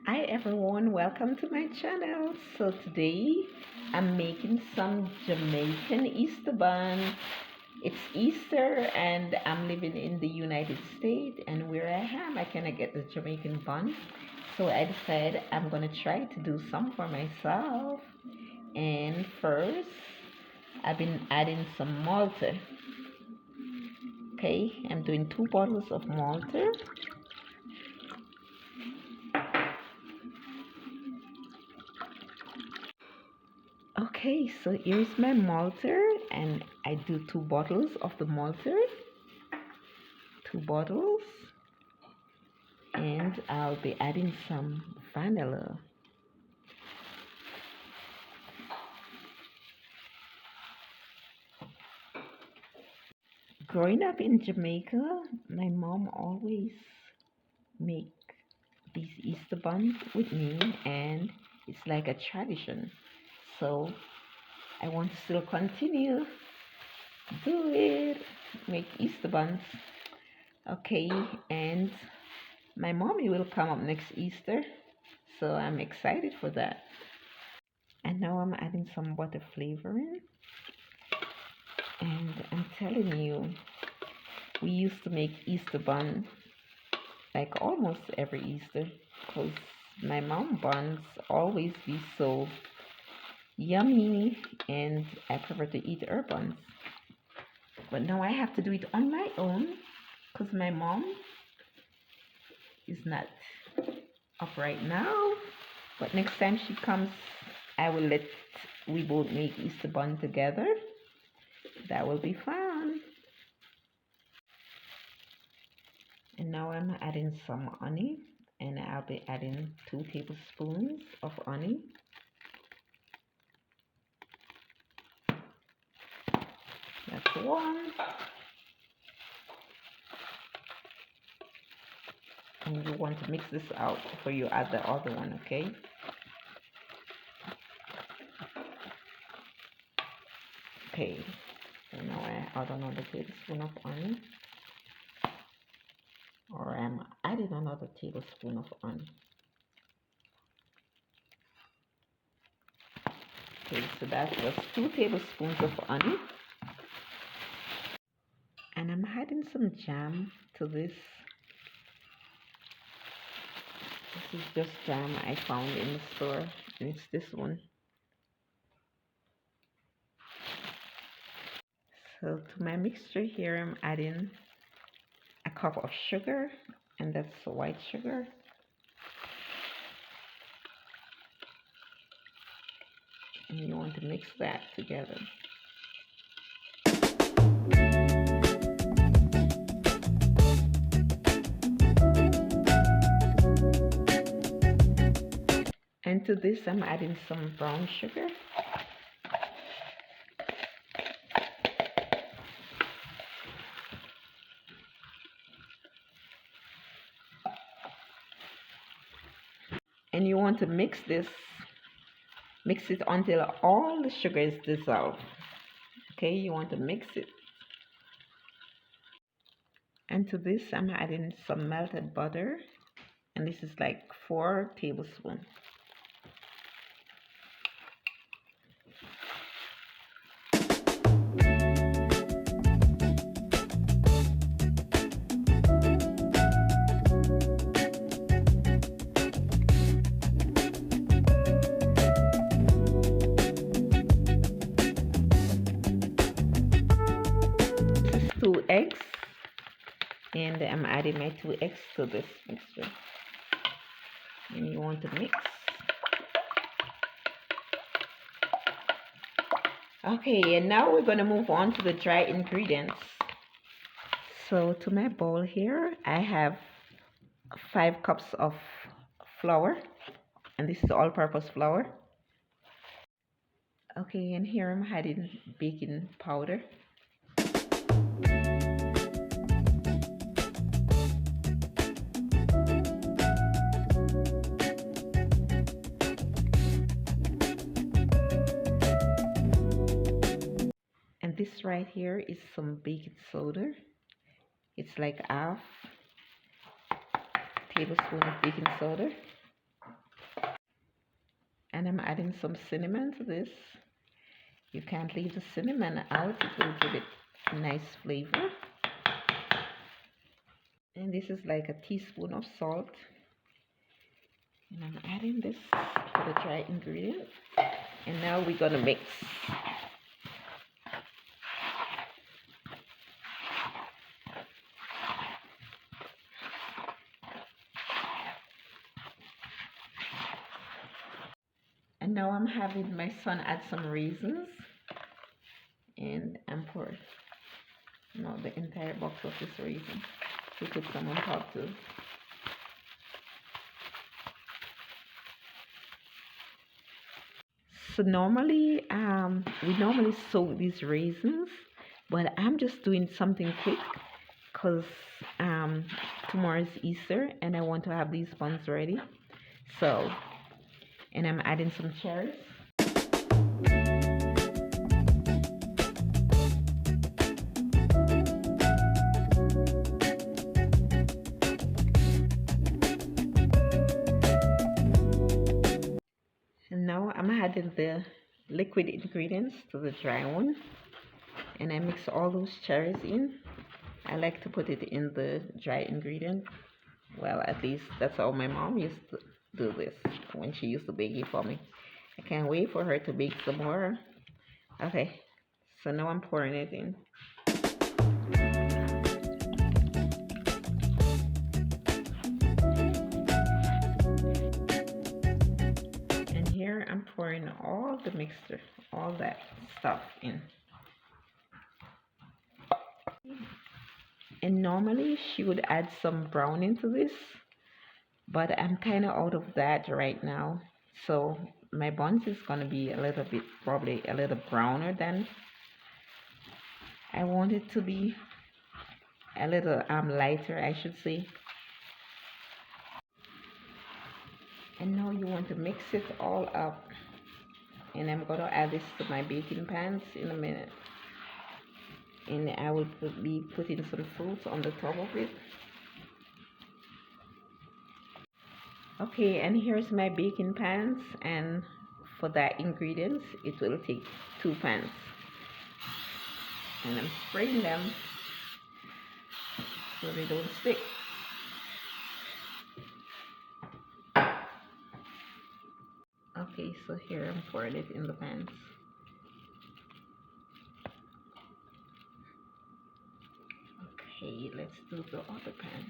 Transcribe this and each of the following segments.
Hi everyone, welcome to my channel. So today I'm making some Jamaican Easter bun. It's Easter and I'm living in the United States, and where I am I cannot get the Jamaican bun. So I decided I'm gonna try to do some for myself. And first I've been adding some Malta. Okay, I'm doing 2 bottles of Malta. Okay, so here's my malter, and I do 2 bottles of the malter, 2 bottles, and I'll be adding some vanilla. Growing up in Jamaica, my mom always make these Easter buns with me, and it's like a tradition. So I want to still continue do it, make Easter buns. Okay, and my mommy will come up next Easter, so I'm excited for that. And now I'm adding some butter flavoring. And I'm telling you, we used to make Easter bun like almost every Easter, because my mom buns always be so yummy, and I prefer to eat her buns. But now I have to do it on my own because my mom is not up right now. But next time she comes, I will let we both make Easter bun together. That will be fun. And now I'm adding some honey, and I'll be adding 2 tablespoons of honey. That's one. And you want to mix this out before you add the other one, okay? Okay, so now I add another tablespoon of honey, or I'm adding another tablespoon of honey. Okay, so that was 2 tablespoons of honey. And I'm adding some jam to this. This is just jam I found in the store, and it's this one. So to my mixture here, I'm adding a cup of sugar, and that's white sugar. And you want to mix that together. And to this, I'm adding some brown sugar. And you want to mix it until all the sugar is dissolved. Okay, you want to mix it. And to this, I'm adding some melted butter, and this is like 4 tablespoons. This is 2 eggs, and I'm adding my 2 eggs to this mixture. And you want to mix. Okay, and now we're going to move on to the dry ingredients. So to my bowl here, I have 5 cups of flour, and this is all-purpose flour. Okay, and here I'm adding baking powder. And this right here is some baking soda. It's like half tablespoon of baking soda. And I'm adding some cinnamon to this. You can't leave the cinnamon out, it will give it a nice flavor. And this is like a teaspoon of salt. And I'm adding this to the dry ingredient. And now we're gonna mix. And now I'm having my son add some raisins, and I'm pouring the entire box of this raisin. We put some on top too. So normally, we normally soak these raisins, but I'm just doing something quick because tomorrow is Easter and I want to have these buns ready. So, and I'm adding some cherries. And now I'm adding the liquid ingredients to the dry one, and I mix all those cherries in. I like to put it in the dry ingredient. Well, at least that's how my mom used to do this when she used to bake it for me. I can't wait for her to bake some more. Okay, so now I'm pouring it in. And here I'm pouring all the mixture, all that stuff in. And normally she would add some brown into this, but I'm kind of out of that right now. So my buns is gonna be a little bit, probably a little browner than I want it to be. A little lighter, I should say. And now you want to mix it all up. And I'm gonna add this to my baking pans in a minute. And I will be putting some fruits on the top of it. Okay, and here's my baking pans, and for that ingredients it will take 2 pans. And I'm spraying them so they don't stick. Okay, so here I'm pouring it in the pans. Okay, let's do the other pan.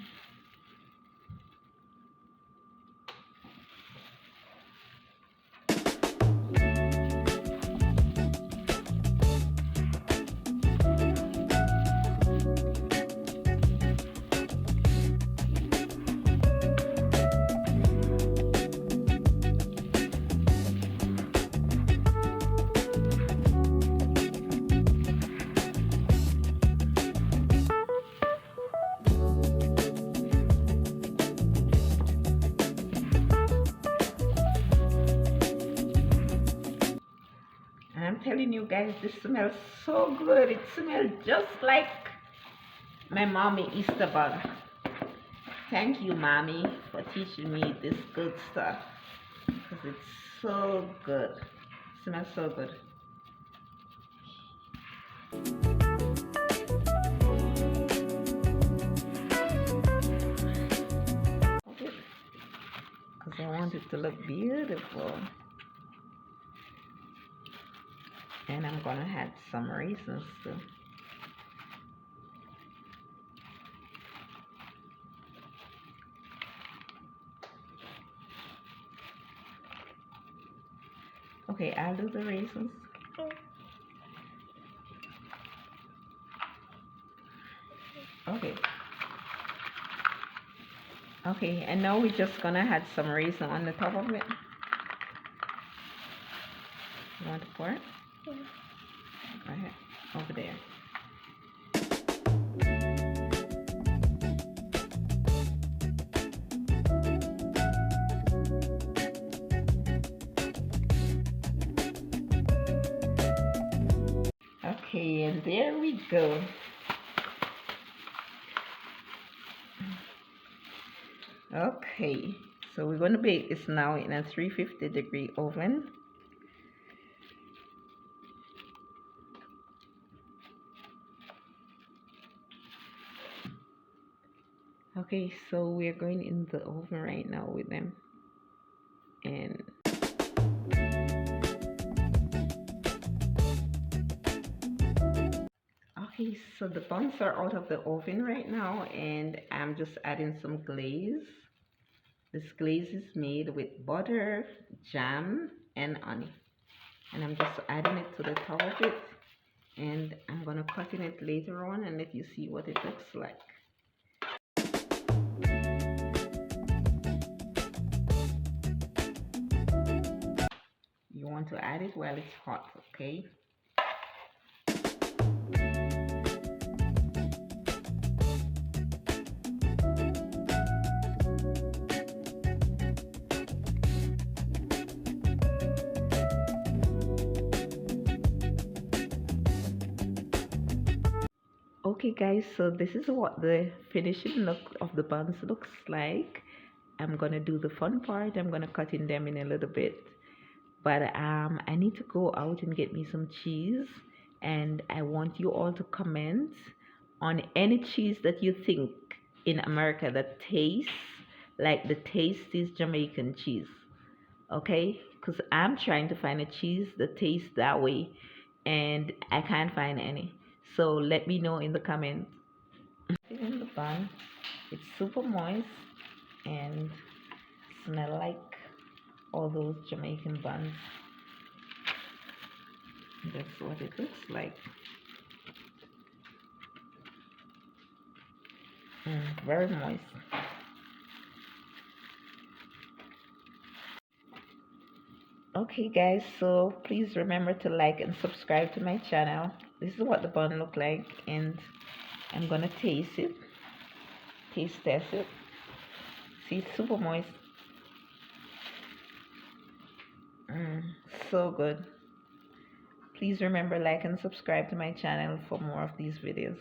I'm telling you guys, this smells so good. It smells just like my mommy Easter bun. Thank you, mommy, for teaching me this good stuff, because it's so good. It smells so good. Because I want it to look beautiful. And I'm gonna add some raisins too. Okay, I'll do the raisins. Okay. Okay, and now we're just gonna add some raisin on the top of it. You want to pour it? Yeah. Go ahead, over there. Okay, and there we go. Okay, So we're going to bake this now in a 350-degree oven. Okay, so we're going in the oven right now with them. And okay, so the buns are out of the oven right now, and I'm just adding some glaze. This glaze is made with butter, jam, and honey. And I'm just adding it to the top of it. And I'm gonna cut in it later on and let you see what it looks like. You want to add it while it's hot, okay? Okay guys, so this is what the finishing look of the buns looks like. I'm gonna do the fun part. I'm gonna cut in them in a little bit, but I need to go out and get me some cheese, and I want you all to comment on any cheese that you think in America that tastes like the tastiest Jamaican cheese. Okay, because I'm trying to find a cheese that tastes that way and I can't find any. So let me know in the comments. In the bun, it's super moist and smell like all those Jamaican buns. That's what it looks like. Very moist. Okay guys, so please remember to like and subscribe to my channel. This is what the bun look like, and I'm gonna taste it. Test it. See, it's super moist. So good. Please remember like and subscribe to my channel for more of these videos.